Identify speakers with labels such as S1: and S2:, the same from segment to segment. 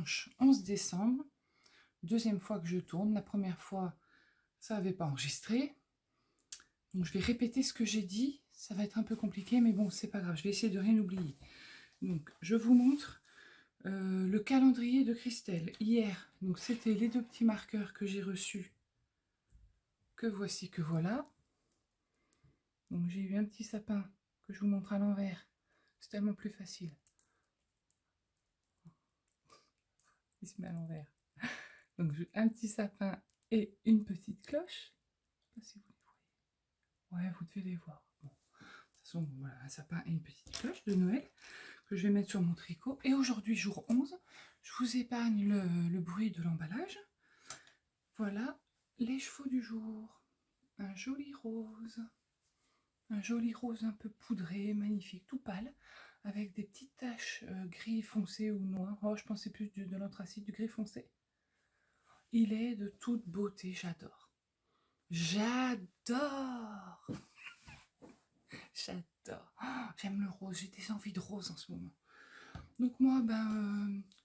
S1: dimanche 11 décembre. Deuxième fois que je tourne. La première fois, ça n'avait pas enregistré. Donc je vais répéter ce que j'ai dit. Ça va être un peu compliqué, mais bon, c'est pas grave. Je vais essayer de rien oublier. Donc je vous montre le calendrier de Christelle. Hier, donc c'était les 2 petits marqueurs que j'ai reçus. Que voici, que voilà. Donc j'ai eu un petit sapin que je vous montre à l'envers. C'est tellement plus facile. Il se met à l'envers. Donc un petit sapin et une petite cloche. Je sais pas si vous les voyez. Ouais, vous devez les voir. Bon. De toute façon, voilà, un sapin et une petite cloche de Noël que je vais mettre sur mon tricot. Et aujourd'hui, jour 11, je vous épargne le bruit de l'emballage. Voilà les chevaux du jour. Un joli rose. Un joli rose un peu poudré, magnifique, tout pâle, avec des petites taches gris foncé ou noir. Oh, je pensais plus de l'anthracite, du gris foncé. Il est de toute beauté, j'adore. J'adore. J'adore. Oh, j'aime le rose, j'ai des envies de rose en ce moment. Donc moi,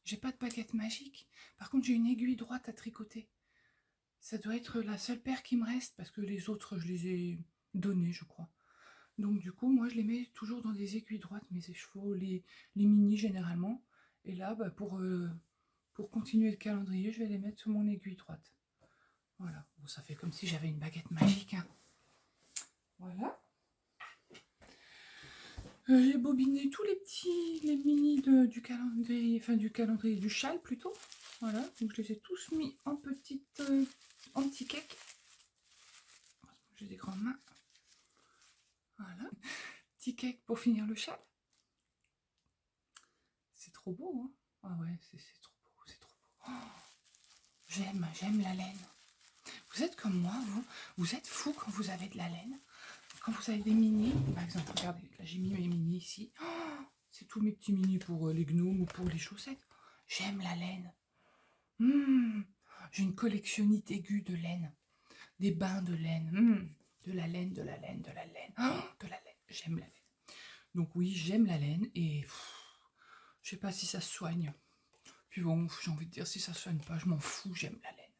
S1: j'ai pas de baguette magique. Par contre, j'ai une aiguille droite à tricoter. Ça doit être la seule paire qui me reste, parce que les autres, je les ai données, je crois. Donc du coup, moi, je les mets toujours dans des aiguilles droites, mes chevaux, les mini généralement. Et là, pour continuer le calendrier, je vais les mettre sur mon aiguille droite. Voilà. Bon, ça fait comme si j'avais une baguette magique. Hein. Voilà. J'ai bobiné tous les mini du calendrier, du châle plutôt. Voilà. Donc je les ai tous mis en petits cakes. J'ai des grandes mains. Voilà. Petit cake pour finir le châle. C'est trop beau, hein. Ah ouais, c'est trop beau, c'est trop beau. Oh, j'aime la laine. Vous êtes comme moi, vous êtes fou quand vous avez de la laine. Quand vous avez des mini, par exemple, regardez, là j'ai mis mes mini ici. Oh, c'est tous mes petits mini pour les gnomes ou pour les chaussettes. J'aime la laine. J'ai une collectionnite aiguë de laine. Des bains de laine. De la laine, de la laine, de la laine. Oh, de la laine. J'aime la laine. Donc oui, j'aime la laine et je sais pas si ça se soigne. Puis bon, j'ai envie de dire, si ça se soigne pas, je m'en fous, j'aime la laine.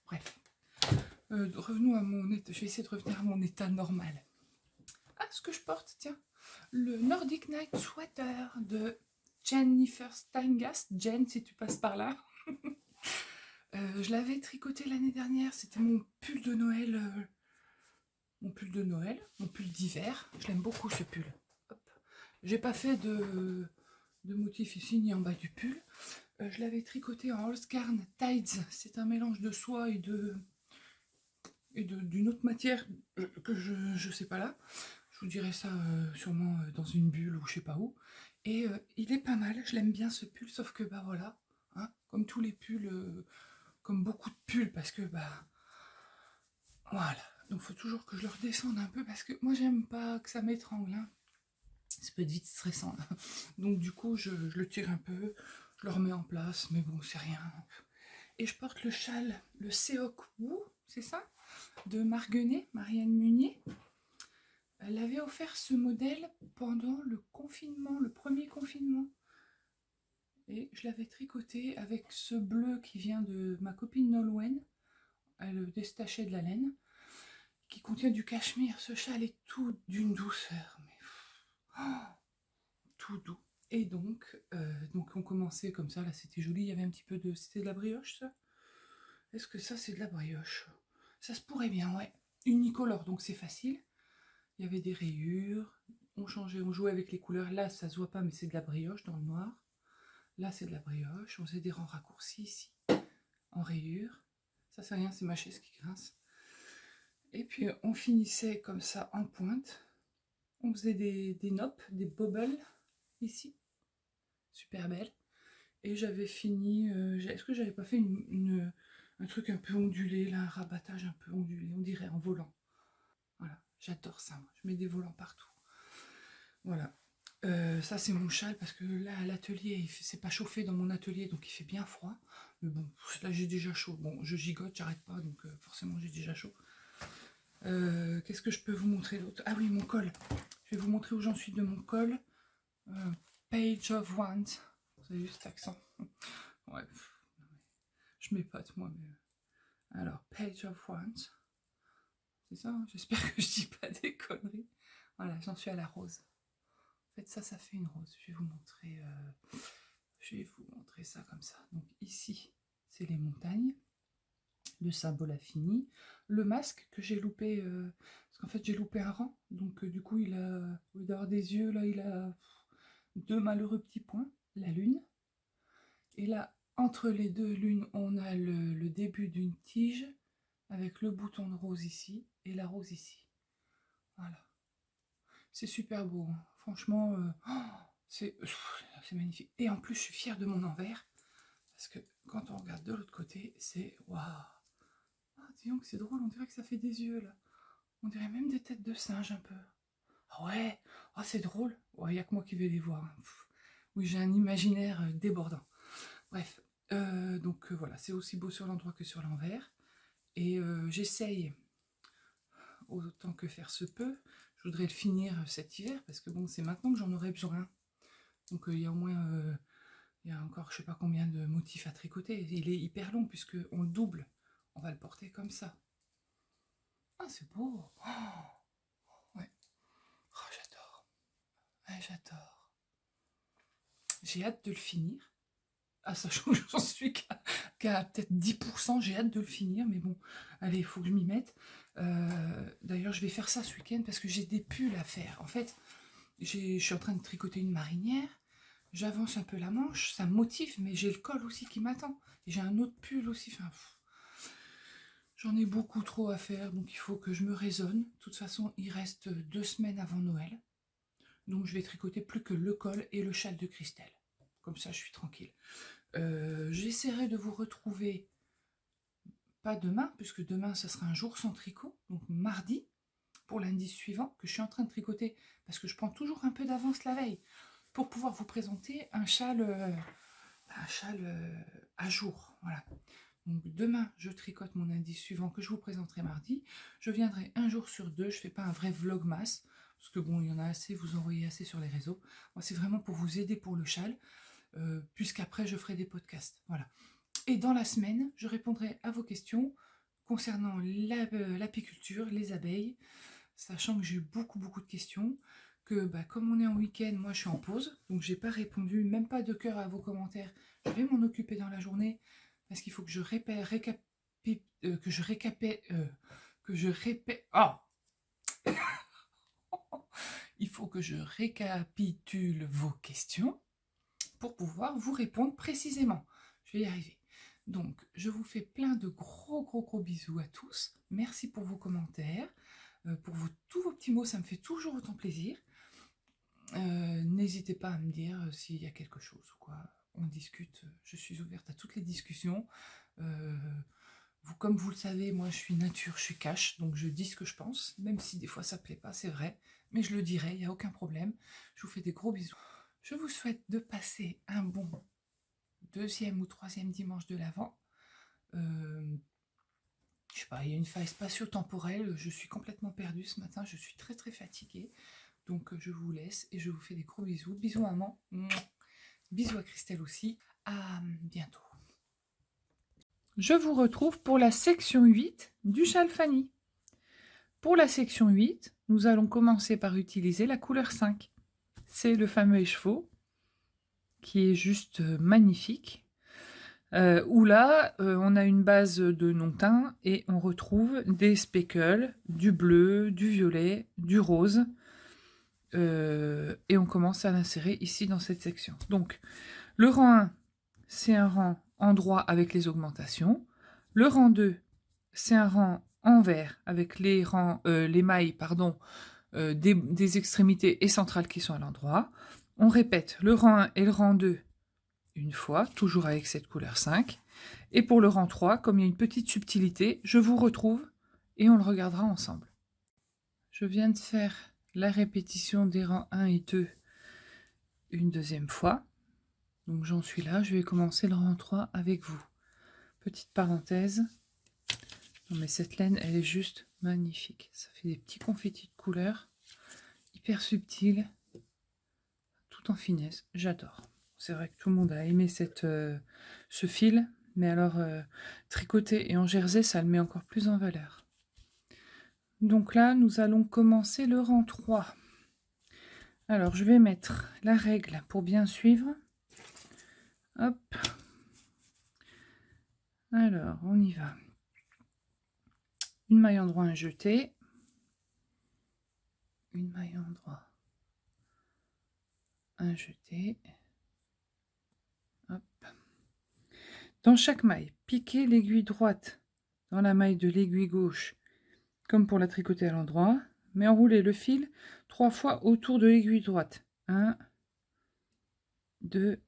S1: Bref. Revenons à mon état. Je vais essayer de revenir à mon état normal. Ah, ce que je porte, tiens. Le Nordic Night Sweater de Jennifer Steingast. Jen, si tu passes par là. Je l'avais tricoté l'année dernière. C'était mon pull de Noël. Mon pull d'hiver. Je l'aime beaucoup, ce pull. J'ai pas fait de motif ici, ni en bas du pull. Je l'avais tricoté en Holzgarn Tides. C'est un mélange de soie et d'une autre matière que je sais pas là. Je vous dirai ça sûrement dans une bulle ou je sais pas où. Et il est pas mal, je l'aime bien ce pull, sauf que voilà, hein, comme tous les pulls, comme beaucoup de pulls, parce que voilà. Donc il faut toujours que je le redescende un peu parce que moi j'aime pas que ça m'étrangle. Hein. Ça peut être vite stressant. Là. Donc du coup je le tire un peu, je le remets en place, mais bon c'est rien. Et je porte le châle, le Seok Woo, c'est ça, de Marguenet, Marianne Munier. Elle avait offert ce modèle pendant le confinement, le premier confinement. Et je l'avais tricoté avec ce bleu qui vient de ma copine Nolwenn. Elle détachait de la laine, qui contient du cachemire. Ce châle est tout d'une douceur, mais tout doux. Et donc on commençait comme ça, là c'était joli, il y avait un petit peu de... C'était de la brioche ça? Est-ce que ça c'est de la brioche? Ça se pourrait bien, ouais. Unicolore, donc c'est facile. Il y avait des rayures, on changeait, on jouait avec les couleurs. Là, ça se voit pas, mais c'est de la brioche dans le noir. Là, c'est de la brioche. On faisait des rangs raccourcis ici, en rayures. Ça, c'est rien, c'est ma chaise qui grince. Et puis, on finissait comme ça en pointe. On faisait des noppes, des bobbles ici. Super belle. Et j'avais fini... Est-ce que j'avais pas fait un truc un peu ondulé, là, un rabattage un peu ondulé, on dirait, en volant. Voilà, j'adore ça, moi. Je mets des volants partout. Voilà. Ça c'est mon châle parce que là à l'atelier c'est pas chauffé dans mon atelier donc il fait bien froid, mais bon là j'ai déjà chaud, bon je gigote, j'arrête pas donc forcément j'ai déjà chaud. Qu'est-ce que je peux vous montrer d'autre? Ah oui, mon col, je vais vous montrer où j'en suis de mon col. Page of Wands, C'est juste l'accent. Ouais, je m'épate moi. Mais... Alors, Page of Wands. C'est ça, hein, j'espère que je dis pas des conneries. Voilà, j'en suis à la rose. En fait, ça fait une rose. Je vais vous montrer, ça comme ça. Donc ici, c'est les montagnes. Le symbole a fini. Le masque que j'ai loupé, parce qu'en fait j'ai loupé un rang. Donc du coup, au lieu d'avoir des yeux, là, il a 2 malheureux petits points. La lune. Et là, entre les 2 lunes, on a le début d'une tige avec le bouton de rose ici et la rose ici. Voilà. C'est super beau. Hein. Franchement, c'est magnifique. Et en plus, je suis fière de mon envers. Parce que quand on regarde de l'autre côté, c'est... Waouh! Ah, disons que c'est drôle, on dirait que ça fait des yeux, là. On dirait même des têtes de singe, un peu. Ah ouais! Ah, c'est drôle. Ouais, il n'y a que moi qui vais les voir. Hein. Oui, j'ai un imaginaire débordant. Bref. Donc voilà, c'est aussi beau sur l'endroit que sur l'envers. Et j'essaye, autant que faire se peut, je voudrais le finir cet hiver, parce que bon, c'est maintenant que j'en aurais besoin. Donc il y a au moins, il y a encore je sais pas combien de motifs à tricoter. Il est hyper long, puisque on le double. On va le porter comme ça. Ah, c'est beau. Oh, ouais. Oh, j'adore. Ouais, j'adore. J'ai hâte de le finir. Ah, sachant que j'en suis qu'à peut-être 10%, j'ai hâte de le finir, mais bon, allez, il faut que je m'y mette. D'ailleurs, je vais faire ça ce week-end parce que j'ai des pulls à faire. En fait, je suis en train de tricoter une marinière, j'avance un peu la manche, ça me motive, mais j'ai le col aussi qui m'attend. Et j'ai un autre pull aussi, enfin, j'en ai beaucoup trop à faire, donc il faut que je me raisonne. De toute façon, il reste 2 semaines avant Noël, donc je vais tricoter plus que le col et le châle de Christelle. Comme ça, je suis tranquille. J'essaierai de vous retrouver, pas demain, puisque demain, ça sera un jour sans tricot, donc mardi, pour l'indice suivant, que je suis en train de tricoter, parce que je prends toujours un peu d'avance la veille, pour pouvoir vous présenter un châle à jour. Voilà. Donc demain, je tricote mon indice suivant, que je vous présenterai mardi. Je viendrai un jour sur 2, je ne fais pas un vrai vlogmas, parce que bon, il y en a assez, vous en voyez assez sur les réseaux. Moi, c'est vraiment pour vous aider pour le châle. Puisqu'après je ferai des podcasts. Voilà. Et dans la semaine, je répondrai à vos questions concernant l'apiculture, les abeilles, sachant que j'ai eu beaucoup de questions, que comme on est en week-end, moi je suis en pause, donc j'ai pas répondu, même pas de cœur à vos commentaires. Je vais m'en occuper dans la journée, parce qu'il faut que je répète... Il faut que je récapitule vos questions pour pouvoir vous répondre précisément. Je vais y arriver. Donc, je vous fais plein de gros bisous à tous. Merci pour vos commentaires, pour tous vos petits mots, ça me fait toujours autant plaisir. N'hésitez pas à me dire s'il y a quelque chose ou quoi. On discute, je suis ouverte à toutes les discussions. Comme vous le savez, moi je suis nature, je suis cash, donc je dis ce que je pense, même si des fois ça plaît pas, c'est vrai, mais je le dirai, il n'y a aucun problème. Je vous fais des gros bisous. Je vous souhaite de passer un bon 2e ou 3e dimanche de l'Avent. Je sais pas, il y a une faille spatio-temporelle, je suis complètement perdue ce matin, je suis très fatiguée. Donc je vous laisse et je vous fais des gros bisous. Bisous maman, bisous à Christelle aussi, à bientôt. Je vous retrouve pour la section 8 du châle Fanny. Pour la section 8, nous allons commencer par utiliser la couleur 5. C'est le fameux écheveau qui est juste magnifique. Où là, on a une base de non-teint et on retrouve des speckles, du bleu, du violet, du rose. Et on commence à l'insérer ici dans cette section. Donc, le rang 1, c'est un rang en droit avec les augmentations. Le rang 2, c'est un rang en vert avec les mailles des extrémités et centrales qui sont à l'endroit. On répète le rang 1 et le rang 2 une fois, toujours avec cette couleur 5. Et pour le rang 3, comme il y a une petite subtilité, je vous retrouve et on le regardera ensemble. Je viens de faire la répétition des rangs 1 et 2 une 2e fois. Donc j'en suis là, je vais commencer le rang 3 avec vous. Petite parenthèse. Non mais cette laine, elle est juste magnifique. Ça fait des petits confettis de couleurs, hyper subtils, tout en finesse. J'adore. c'est vrai que tout le monde a aimé ce fil, mais alors tricoter et en jersey, ça le met encore plus en valeur. Donc là, nous allons commencer le rang 3. Alors, je vais mettre la règle pour bien suivre. Hop. Alors, on y va. Une maille endroit, un jeté. Une maille endroit, un jeté. Hop. Dans chaque maille, piquez l'aiguille droite dans la maille de l'aiguille gauche, comme pour la tricoter à l'endroit, mais enroulez le fil 3 fois autour de l'aiguille droite. 1, 2,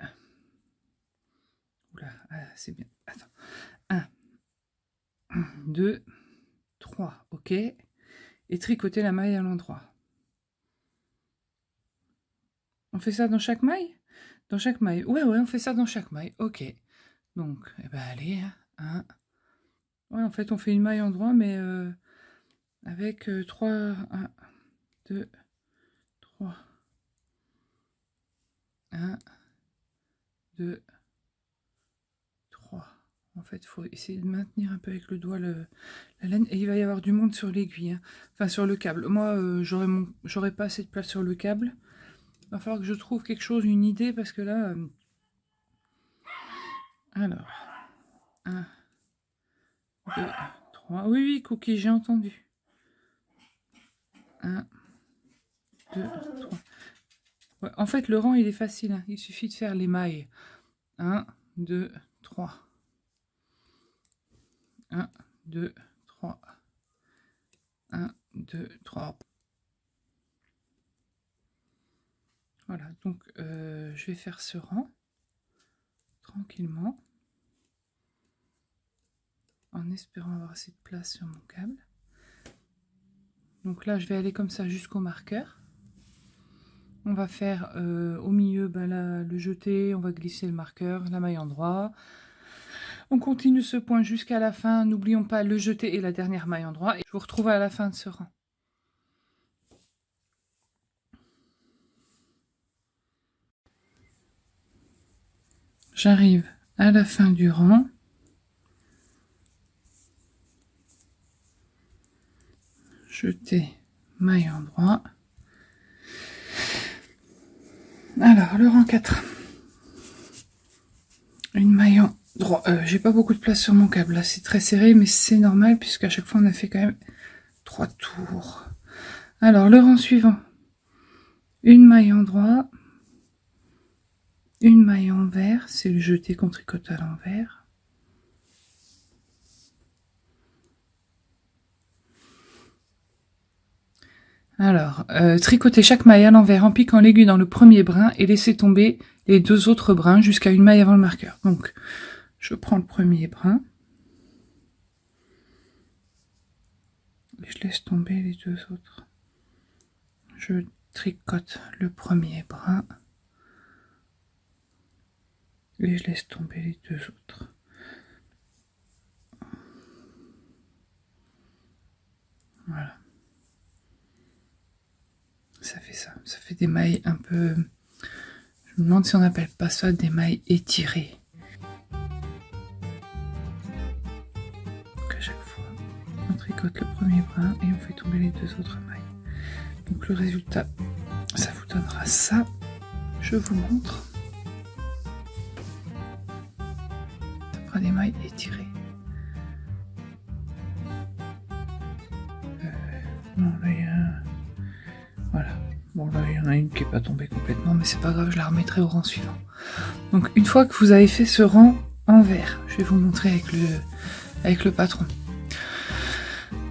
S1: oula, c'est bien. Attends. 1, 2, 3, ok. Et tricotez la maille à l'endroit. On fait ça dans chaque maille? Dans chaque maille. Ouais, on fait ça dans chaque maille. Ok. Donc, eh ben, allez, 1. Ouais, en fait, on fait une maille endroit, mais avec 3, 1, 2, 3. 1, 2, 3. En fait, il faut essayer de maintenir un peu avec le doigt la laine. Et il va y avoir du monde sur l'aiguille, hein. Enfin, sur le câble. Moi, j'aurais pas assez de place sur le câble. Il va falloir que je trouve quelque chose, une idée, parce que là... Alors, 1, 2, 3. Oui, Cookie, j'ai entendu. 1, 2, 3. Ouais, en fait, le rang, il est facile, hein. Il suffit de faire les mailles. 1, 2, 3. 1, 2, 3. 1, 2, 3. Voilà, donc je vais faire ce rang tranquillement en espérant avoir assez de place sur mon câble. Donc là, je vais aller comme ça jusqu'au marqueur. On va faire au milieu là, le jeté, on va glisser le marqueur, la maille endroit. On continue ce point jusqu'à la fin. N'oublions pas le jeté et la dernière maille endroit. Et je vous retrouve à la fin de ce rang. J'arrive à la fin du rang. Jeté, maille endroit. Alors, le rang 4. Une maille endroit. J'ai pas beaucoup de place sur mon câble. Là, c'est très serré, mais c'est normal puisqu'à chaque fois, on a fait quand même 3 tours. Alors, le rang suivant. Une maille endroit. Une maille envers. C'est le jeté qu'on tricote à l'envers. Alors, tricotez chaque maille à l'envers en piquant l'aiguille dans le premier brin et laissez tomber les 2 autres brins jusqu'à une maille avant le marqueur. Donc, je prends le premier brin et je laisse tomber les 2 autres. Je tricote le premier brin et je laisse tomber les 2 autres. Voilà. Ça fait ça. Ça fait des mailles un peu... Je me demande si on n'appelle pas ça des mailles étirées. Donc à chaque fois, on tricote le premier brin et on fait tomber les 2 autres mailles. Donc le résultat, ça vous donnera ça. Je vous montre. Ça fera des mailles étirées. Non, là, il y a... Voilà. Bon, là, il y en a une qui n'est pas tombée complètement, mais c'est pas grave, je la remettrai au rang suivant. Donc, une fois que vous avez fait ce rang envers, je vais vous montrer avec le patron.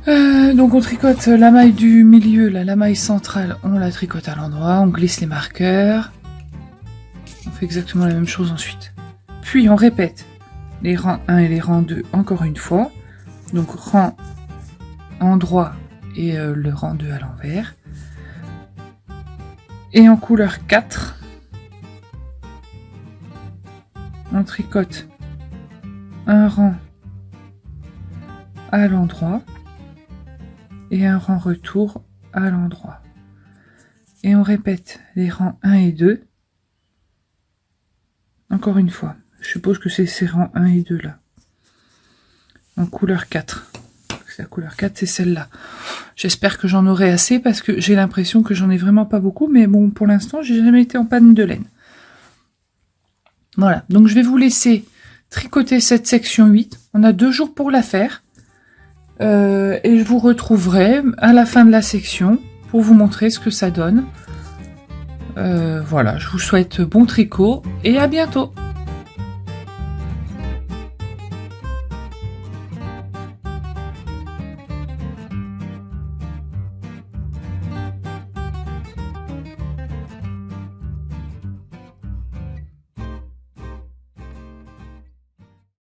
S1: Donc, on tricote la maille du milieu, là, la maille centrale, on la tricote à l'endroit, on glisse les marqueurs. On fait exactement la même chose ensuite. Puis, on répète les rangs 1 et les rangs 2 encore une fois. Donc, rang endroit et le rang 2 à l'envers. Et en couleur 4, on tricote un rang à l'endroit et un rang retour à l'endroit. Et on répète les rangs 1 et 2 Encore une fois. Je suppose que c'est ces rangs 1 et 2 là. En couleur 4. La couleur 4, c'est celle-là. J'espère que j'en aurai assez parce que j'ai l'impression que j'en ai vraiment pas beaucoup. Mais bon, pour l'instant, j'ai jamais été en panne de laine. Voilà. Donc, je vais vous laisser tricoter cette section 8. On a 2 jours pour la faire. Et je vous retrouverai à la fin de la section pour vous montrer ce que ça donne. Voilà. Je vous souhaite bon tricot et à bientôt.